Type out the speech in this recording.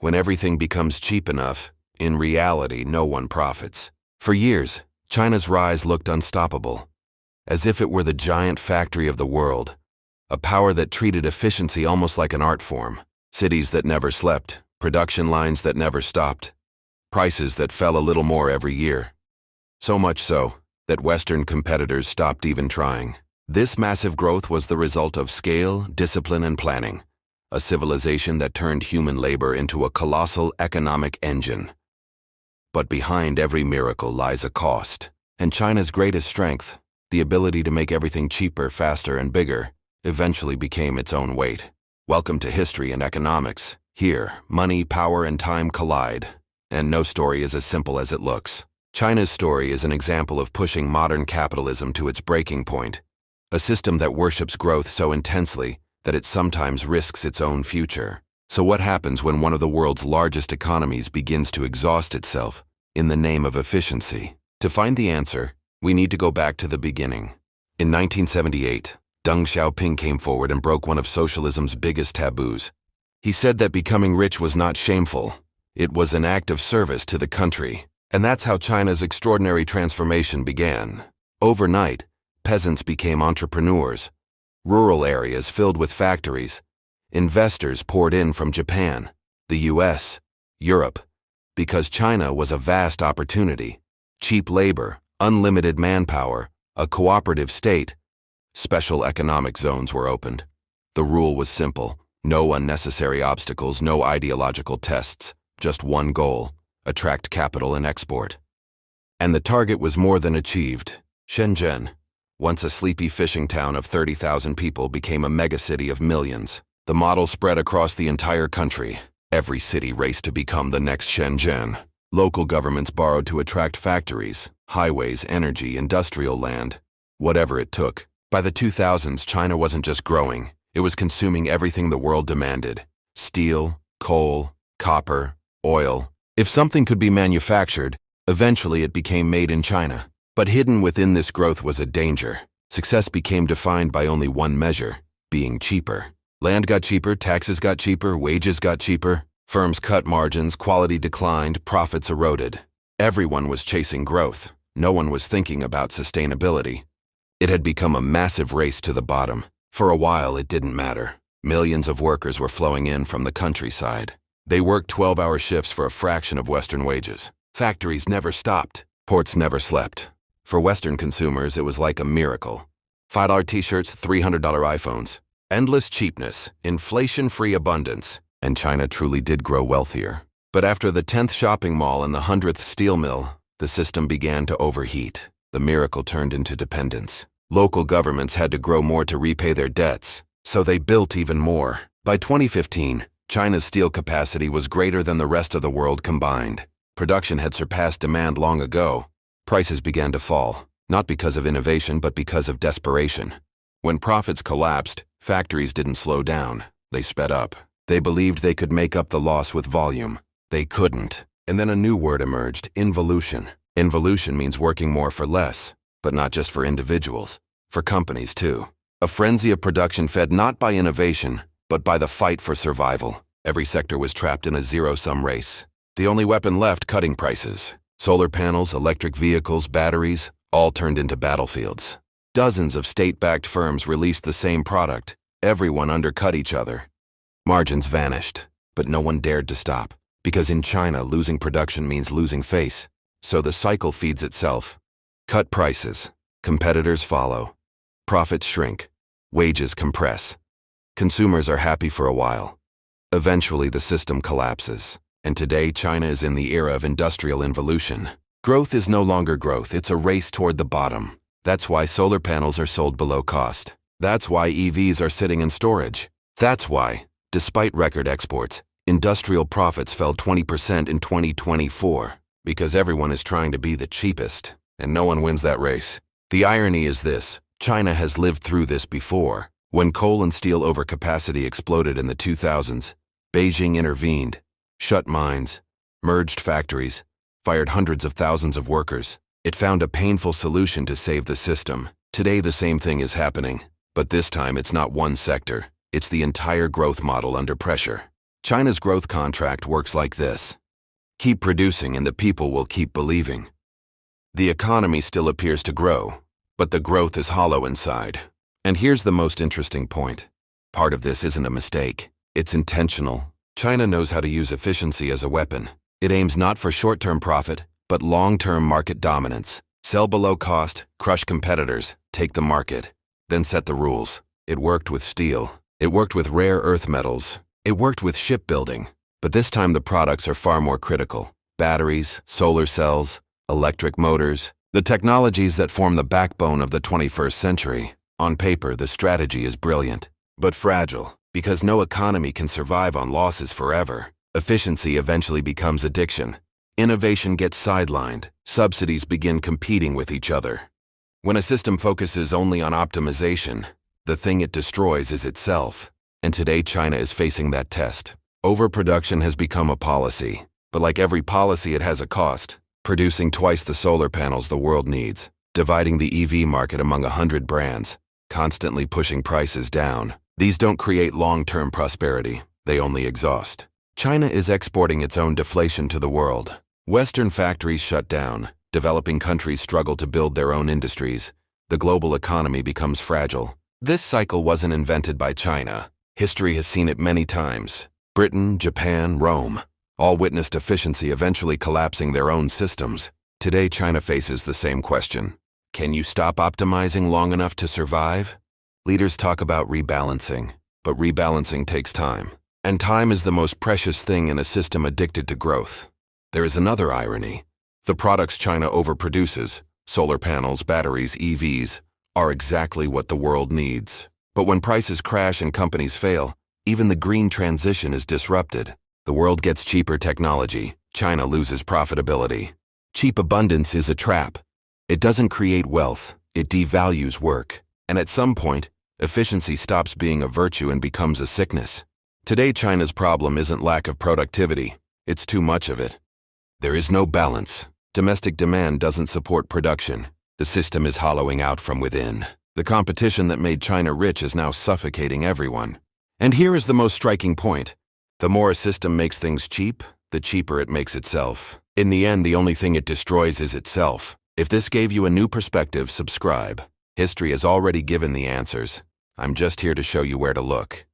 When everything becomes cheap enough, in reality, no one profits. For years, China's rise looked unstoppable, as if it were the giant factory of the world, a power that treated efficiency almost like an art form. Cities that never slept, production lines that never stopped, prices that fell a little more every year. So much so that Western competitors stopped even trying. This massive growth was the result of scale, discipline, and planning, a civilization that turned human labor into a colossal economic engine. But behind every miracle lies a cost, and China's greatest strength, the ability to make everything cheaper, faster, and bigger, eventually became its own weight. Welcome to history and economics. Here, money, power, and time collide, and no story is as simple as it looks. China's story is an example of pushing modern capitalism to its breaking point, a system that worships growth so intensely that it sometimes risks its own future. So what happens when one of the world's largest economies begins to exhaust itself in the name of efficiency? To find the answer, we need to go back to the beginning. In 1978, Deng Xiaoping came forward and broke one of socialism's biggest taboos. He said that becoming rich was not shameful. It was an act of service to the country. And that's how China's extraordinary transformation began. Overnight, peasants became entrepreneurs. Rural areas filled with factories. Investors poured in from Japan, the US, Europe, because China was a vast opportunity. Cheap labor, unlimited manpower, a cooperative state. Special economic zones were opened. The rule was simple: no unnecessary obstacles, no ideological tests, just one goal: attract capital and export. And the target was more than achieved. Shenzhen, once a sleepy fishing town of 30,000 people, became a megacity of millions. The model spread across the entire country. Every city raced to become the next Shenzhen. Local governments borrowed to attract factories, highways, energy, industrial land, whatever it took. By the 2000s, China wasn't just growing, it was consuming everything the world demanded: steel, coal, copper, oil. If something could be manufactured, eventually it became made in China. But hidden within this growth was a danger. Success became defined by only one measure: being cheaper. Land got cheaper, taxes got cheaper, wages got cheaper. Firms cut margins, quality declined, profits eroded. Everyone was chasing growth. No one was thinking about sustainability. It had become a massive race to the bottom. For a while, it didn't matter. Millions of workers were flowing in from the countryside. They worked 12-hour shifts for a fraction of Western wages. Factories never stopped. Ports never slept. For Western consumers, it was like a miracle. $5 t-shirts, $300 iPhones. Endless cheapness, inflation-free abundance. And China truly did grow wealthier. But after the 10th shopping mall and the 100th steel mill, the system began to overheat. The miracle turned into dependence. Local governments had to grow more to repay their debts, so they built even more. By 2015, China's steel capacity was greater than the rest of the world combined. Production had surpassed demand long ago. Prices began to fall, not because of innovation but because of desperation. When profits collapsed, factories didn't slow down, they sped up. They believed they could make up the loss with volume. They couldn't. And then a new word emerged: involution. Involution means working more for less, but not just for individuals, for companies too. A frenzy of production fed not by innovation, but by the fight for survival. Every sector was trapped in a zero-sum race. The only weapon left: cutting prices. Solar panels, electric vehicles, batteries, all turned into battlefields. Dozens of state-backed firms released the same product. Everyone undercut each other. Margins vanished, but no one dared to stop. Because in China, losing production means losing face. So the cycle feeds itself. Cut prices. Competitors follow. Profits shrink. Wages compress. Consumers are happy for a while. Eventually, the system collapses. And today, China is in the era of industrial involution. Growth is no longer growth, it's a race toward the bottom. That's why solar panels are sold below cost. That's why EVs are sitting in storage. That's why, despite record exports, industrial profits fell 20% in 2024. Because everyone is trying to be the cheapest, and no one wins that race. The irony is this: China has lived through this before. When coal and steel overcapacity exploded in the 2000s, Beijing intervened, shut mines, merged factories, fired hundreds of thousands of workers. It found a painful solution to save the system. Today the same thing is happening, but this time it's not one sector, it's the entire growth model under pressure. China's growth contract works like this. Keep producing and the people will keep believing. The economy still appears to grow, but the growth is hollow inside. And here's the most interesting point. Part of this isn't a mistake. It's intentional. China knows how to use efficiency as a weapon. It aims not for short-term profit, but long-term market dominance. Sell below cost, crush competitors, take the market, then set the rules. It worked with steel. It worked with rare earth metals. It worked with shipbuilding. But this time the products are far more critical. Batteries, solar cells, electric motors, the technologies that form the backbone of the 21st century. On paper, the strategy is brilliant, but fragile, because no economy can survive on losses forever. Efficiency eventually becomes addiction. Innovation gets sidelined. Subsidies begin competing with each other. When a system focuses only on optimization, the thing it destroys is itself. And today China is facing that test. Overproduction has become a policy, but like every policy, it has a cost. Producing twice the solar panels the world needs, dividing the EV market among 100 brands, constantly pushing prices down. These don't create long-term prosperity, they only exhaust. China is exporting its own deflation to the world. Western factories shut down, developing countries struggle to build their own industries. The global economy becomes fragile. This cycle wasn't invented by China. History has seen it many times. Britain, Japan, Rome, all witnessed efficiency eventually collapsing their own systems. Today, China faces the same question. Can you stop optimizing long enough to survive? Leaders talk about rebalancing, but rebalancing takes time. And time is the most precious thing in a system addicted to growth. There is another irony. The products China overproduces, solar panels, batteries, EVs, are exactly what the world needs. But when prices crash and companies fail, even the green transition is disrupted. The world gets cheaper technology. China loses profitability. Cheap abundance is a trap. It doesn't create wealth. It devalues work. And at some point, efficiency stops being a virtue and becomes a sickness. Today, China's problem isn't lack of productivity. It's too much of it. There is no balance. Domestic demand doesn't support production. The system is hollowing out from within. The competition that made China rich is now suffocating everyone. And here is the most striking point. The more a system makes things cheap, the cheaper it makes itself. In the end, the only thing it destroys is itself. If this gave you a new perspective, subscribe. History has already given the answers. I'm just here to show you where to look.